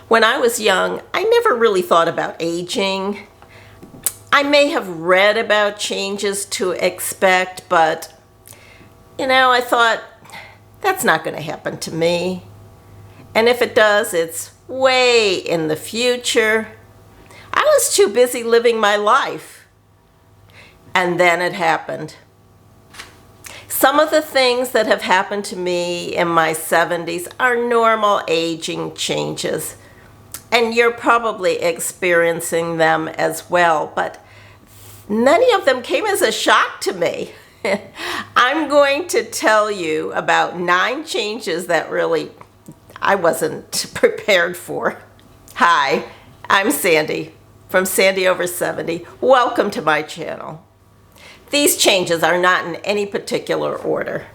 When I was young, I never really thought about aging. I may have read about changes to expect, but I thought that's not going to happen to me. And if it does, it's way in the future. I was too busy living my life. And then it happened. Some of the things that have happened to me in my 70s are normal aging changes. And you're probably experiencing them as well, but many of them came as a shock to me. I'm going to tell you about 9 changes that really I wasn't prepared for. Hi, I'm Sandy from Sandy Over 70. Welcome to my channel. These changes are not in any particular order.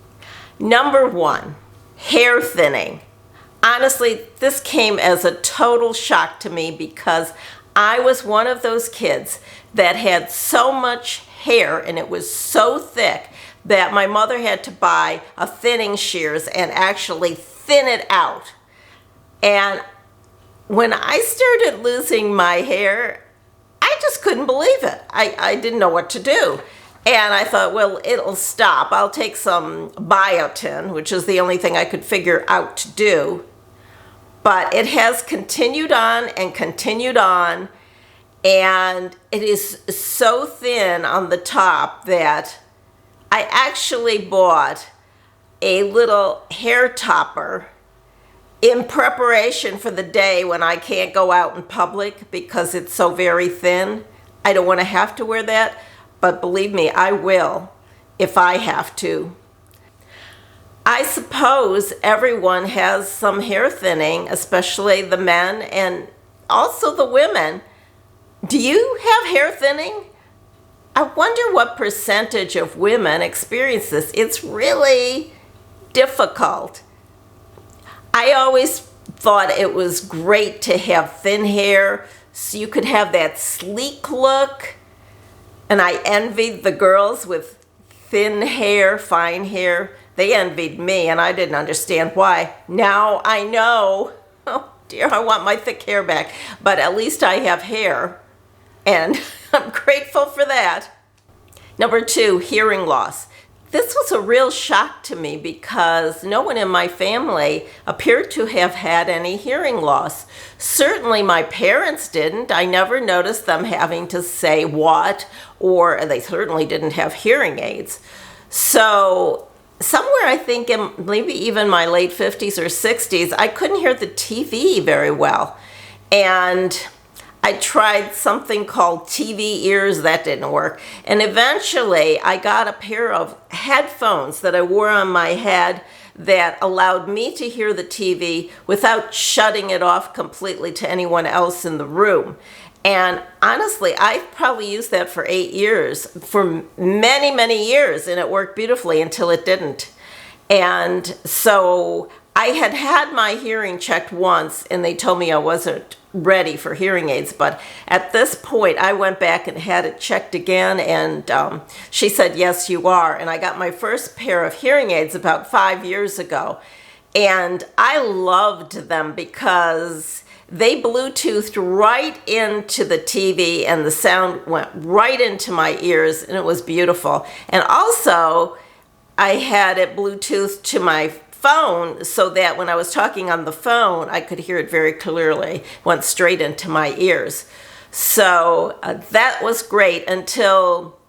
Number 1, hair thinning. Honestly, this came as a total shock to me because I was one of those kids that had so much hair and it was so thick that my mother had to buy a thinning shears and actually thin it out. And when I started losing my hair, I just couldn't believe it. I didn't know what to do. And I thought, well, it'll stop. I'll take some biotin, which is the only thing I could figure out to do. But it has continued on and continued on, and it is so thin on the top that I actually bought a little hair topper in preparation for the day when I can't go out in public because it's so very thin. I don't want to have to wear that, but believe me, I will if I have to. I suppose everyone has some hair thinning, especially the men and also the women. Do you have hair thinning? I wonder what percentage of women experience this. It's really difficult. I always thought it was great to have thin hair so you could have that sleek look. And I envied the girls with thin hair, fine hair. They envied me, and I didn't understand why. Now I know. Oh dear, I want my thick hair back. But at least I have hair, and I'm grateful for that. Number 2, hearing loss. This was a real shock to me because no one in my family appeared to have had any hearing loss. Certainly my parents didn't. I never noticed them having to say what, or they certainly didn't have hearing aids. So somewhere I think in maybe even my late 50s or 60s, I couldn't hear the TV very well. And I tried something called TV ears. That didn't work. And eventually I got a pair of headphones that I wore on my head that allowed me to hear the TV without shutting it off completely to anyone else in the room. And honestly, I probably used that for 8 years, for many, many years, and it worked beautifully until it didn't. And so I had had my hearing checked once, and they told me I wasn't ready for hearing aids. But at this point, I went back and had it checked again, and she said, yes, you are. And I got my first pair of hearing aids about 5 years ago. And I loved them because they Bluetoothed right into the TV and the sound went right into my ears, and it was beautiful. And also, I had it Bluetoothed to my phone so that when I was talking on the phone, I could hear it very clearly. It went straight into my ears. So that was great until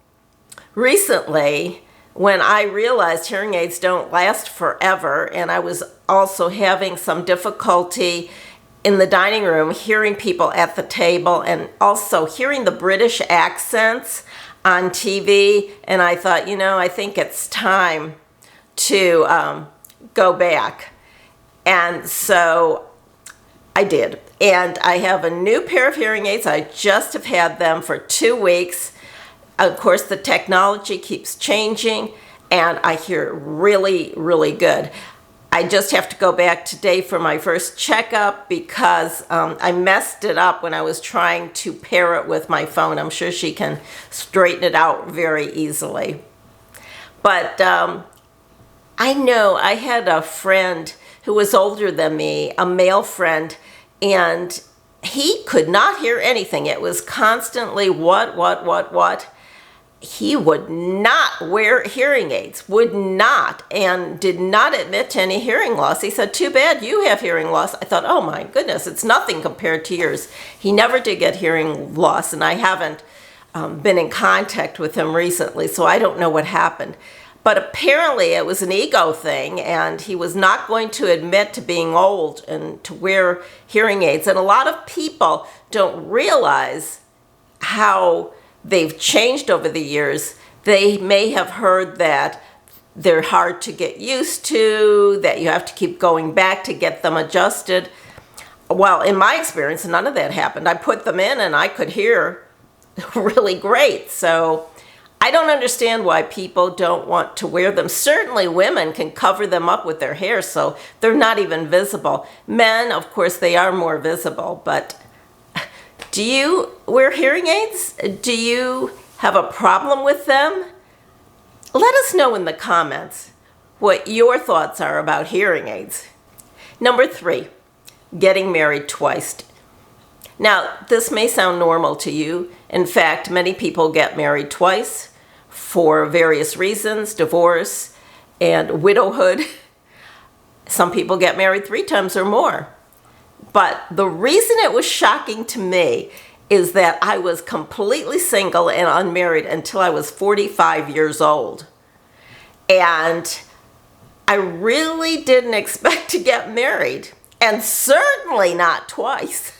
recently when I realized hearing aids don't last forever, and I was also having some difficulty in the dining room hearing people at the table and also hearing the British accents on TV. And I thought, I think it's time to go back. And so I did. And I have a new pair of hearing aids. I just have had them for 2 weeks. Of course, the technology keeps changing, and I hear really, really good. I just have to go back today for my first checkup because I messed it up when I was trying to pair it with my phone. I'm sure she can straighten it out very easily. But I know I had a friend who was older than me, a male friend, And he could not hear anything. It was constantly what. He would not wear hearing aids, would not, and did not admit to any hearing loss. He said, too bad you have hearing loss. I thought, oh my goodness, it's nothing compared to yours. He never did get hearing loss, and I haven't been in contact with him recently, so I don't know what happened. But apparently it was an ego thing, and he was not going to admit to being old and to wear hearing aids. And a lot of people don't realize how they've changed over the years. They may have heard that they're hard to get used to, that you have to keep going back to get them adjusted. Well, in my experience, none of that happened. I put them in and I could hear really great. So I don't understand why people don't want to wear them. Certainly women can cover them up with their hair so they're not even visible. Men, of course, they are more visible, but do you wear hearing aids? Do you have a problem with them? Let us know in the comments what your thoughts are about hearing aids. Number 3, getting married twice. Now, this may sound normal to you. In fact, many people get married twice for various reasons, divorce and widowhood. Some people get married 3 times or more. But the reason it was shocking to me is that I was completely single and unmarried until I was 45 years old. And I really didn't expect to get married, and certainly not twice.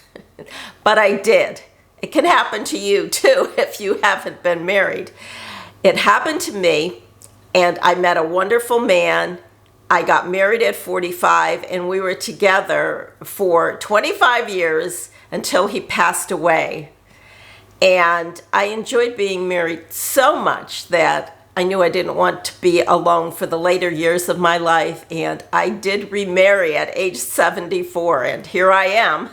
But I did. It can happen to you too if you haven't been married. It happened to me, and I met a wonderful man. I got married at 45, and we were together for 25 years until he passed away. And I enjoyed being married so much that I knew I didn't want to be alone for the later years of my life, and I did remarry at age 74, and here I am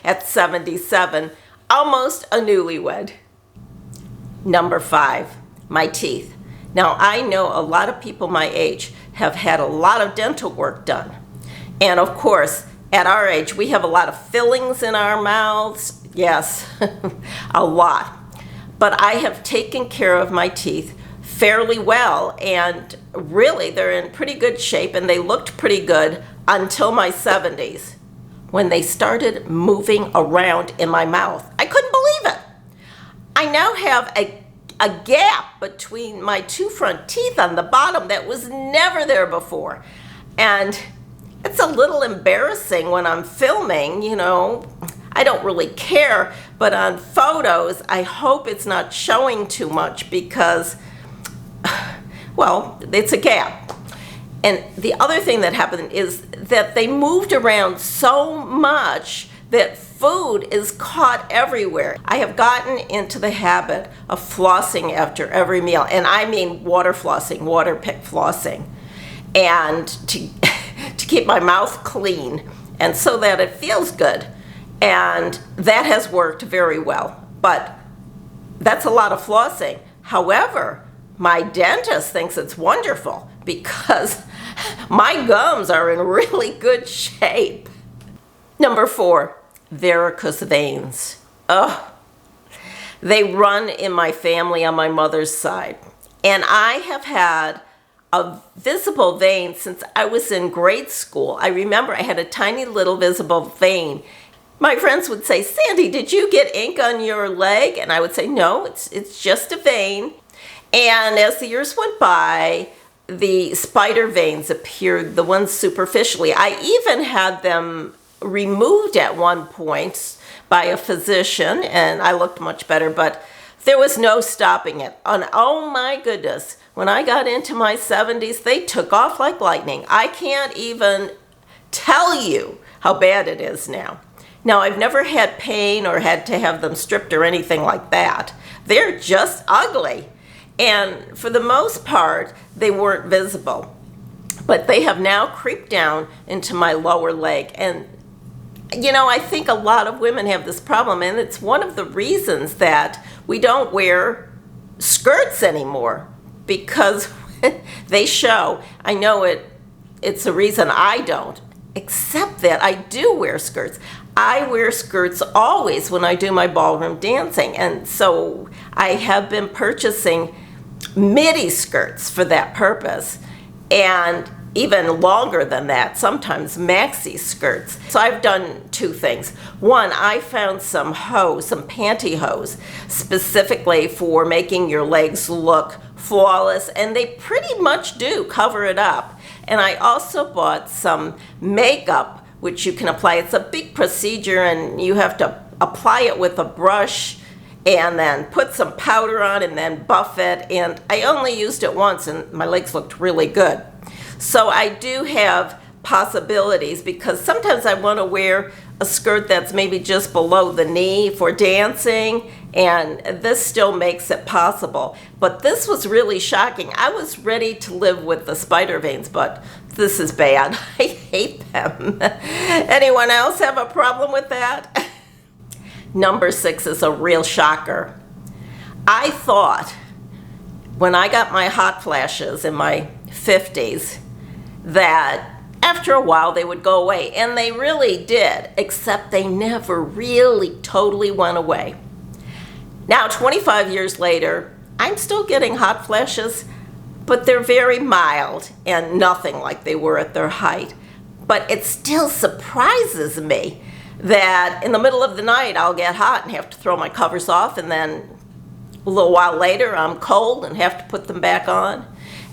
at 77, almost a newlywed. Number 5, my teeth. Now, I know a lot of people my age have had a lot of dental work done. And of course, at our age, we have a lot of fillings in our mouths. Yes, a lot. But I have taken care of my teeth fairly well, and really they're in pretty good shape, and they looked pretty good until my 70s when they started moving around in my mouth. I couldn't believe it. I now have a gap between my 2 front teeth on the bottom that was never there before. And it's a little embarrassing when I'm filming, you know. I don't really care, but on photos, I hope it's not showing too much because, well, it's a gap. And the other thing that happened is that they moved around so much that food is caught everywhere. I have gotten into the habit of flossing after every meal, and I mean water flossing, water pick flossing, and to keep my mouth clean and so that it feels good. And that has worked very well, but that's a lot of flossing. However, my dentist thinks it's wonderful because my gums are in really good shape. Number 4, varicose veins. Ugh. They run in my family on my mother's side. And I have had a visible vein since I was in grade school. I remember I had a tiny little visible vein. My friends would say, Sandy, did you get ink on your leg? And I would say, no, it's just a vein. And as the years went by, the spider veins appeared, the ones superficially. I even had them removed at one point by a physician, and I looked much better, but there was no stopping it. And oh my goodness, when I got into my 70s, they took off like lightning. I can't even tell you how bad it is now. Now, I've never had pain or had to have them stripped or anything like that. They're just ugly. And for the most part, they weren't visible. But they have now creeped down into my lower leg. And, you know, I think a lot of women have this problem, and it's one of the reasons that we don't wear skirts anymore, because they show. I know it's a reason I don't, except that I do wear skirts. I wear skirts always when I do my ballroom dancing, and so I have been purchasing midi skirts for that purpose, and even longer than that, sometimes maxi skirts. So I've done two things. One, I found some pantyhose, specifically for making your legs look flawless, and they pretty much do cover it up. And I also bought some makeup, which you can apply. It's a big procedure, and you have to apply it with a brush and then put some powder on and then buff it. And I only used it once, and my legs looked really good. So I do have possibilities, because sometimes I want to wear a skirt that's maybe just below the knee for dancing, and this still makes it possible. But this was really shocking. I was ready to live with the spider veins, but this is bad. I hate them. Anyone else have a problem with that? Number 6 is a real shocker. I thought when I got my hot flashes in my 50s that after a while they would go away, and they really did, except they never really totally went away. Now, 25 years later, I'm still getting hot flashes, but they're very mild and nothing like they were at their height. But it still surprises me that in the middle of the night I'll get hot and have to throw my covers off, and then a little while later I'm cold and have to put them back on.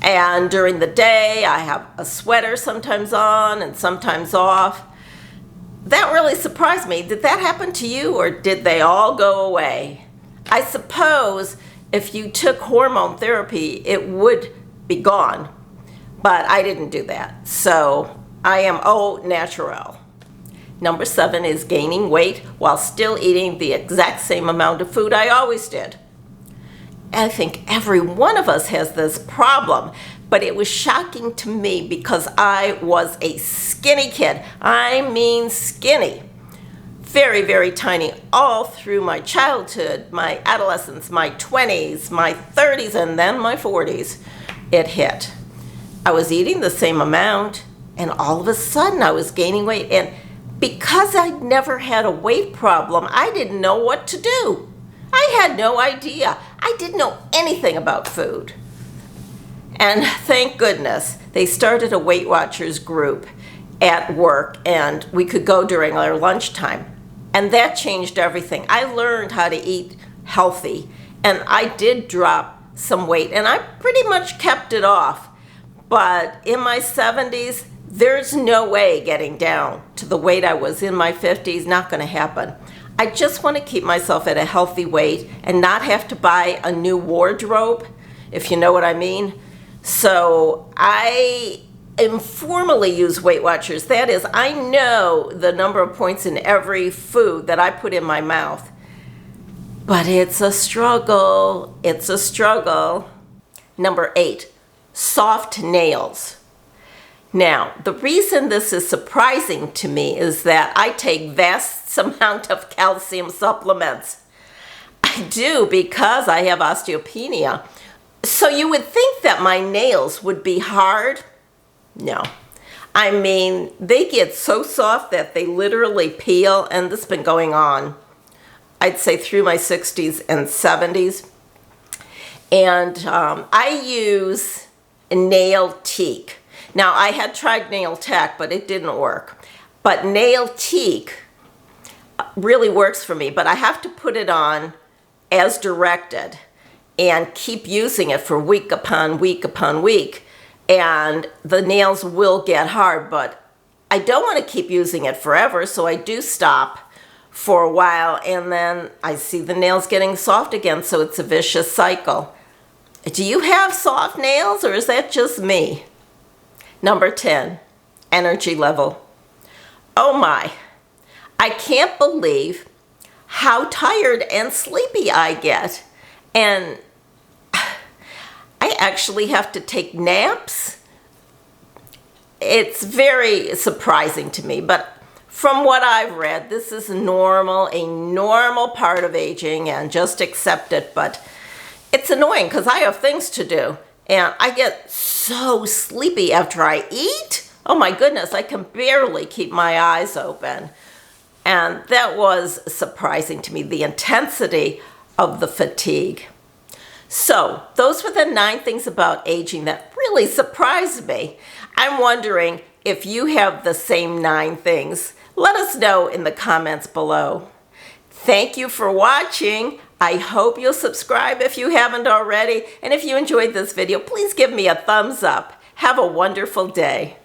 And during the day, I have a sweater sometimes on and sometimes off. That really surprised me. Did that happen to you, or did they all go away? I suppose if you took hormone therapy, it would be gone. But I didn't do that. So I am au naturel. Number 7 is gaining weight while still eating the exact same amount of food I always did. I think every one of us has this problem, but it was shocking to me because I was a skinny kid. I mean skinny. Very, very tiny all through my childhood, my adolescence, my 20s, my 30s, and then my 40s. It hit. I was eating the same amount, and all of a sudden I was gaining weight. And because I'd never had a weight problem, I didn't know what to do. I had no idea. I didn't know anything about food. And thank goodness they started a Weight Watchers group at work, and we could go during our lunchtime. And that changed everything. I learned how to eat healthy, and I did drop some weight, and I pretty much kept it off. But in my 70s, there's no way getting down to the weight I was in my 50s. Not going to happen. I just want to keep myself at a healthy weight and not have to buy a new wardrobe, if you know what I mean. So I informally use Weight Watchers. That is, I know the number of points in every food that I put in my mouth. But it's a struggle. It's a struggle. Number 8, soft nails. Now, the reason this is surprising to me is that I take vast amount of calcium supplements. I do, because I have osteopenia. So you would think that my nails would be hard. No. I mean, they get so soft that they literally peel, and this has been going on, I'd say, through my 60s and 70s. And I use Nail Teak. Now, I had tried Nail Tech, but it didn't work. But Nail Teak really works for me, but I have to put it on as directed and keep using it for week upon week upon week. And the nails will get hard, but I don't want to keep using it forever, so I do stop for a while, and then I see the nails getting soft again, so it's a vicious cycle. Do you have soft nails, or is that just me? Number 10, energy level. Oh my, I can't believe how tired and sleepy I get. And I actually have to take naps. It's very surprising to me, but from what I've read, this is normal, a normal part of aging, and just accept it. But it's annoying because I have things to do. And I get so sleepy after I eat. Oh my goodness, I can barely keep my eyes open. And that was surprising to me, the intensity of the fatigue. So those were the 9 things about aging that really surprised me. I'm wondering if you have the same 9 things. Let us know in the comments below. Thank you for watching. I hope you'll subscribe if you haven't already. And if you enjoyed this video, please give me a thumbs up. Have a wonderful day.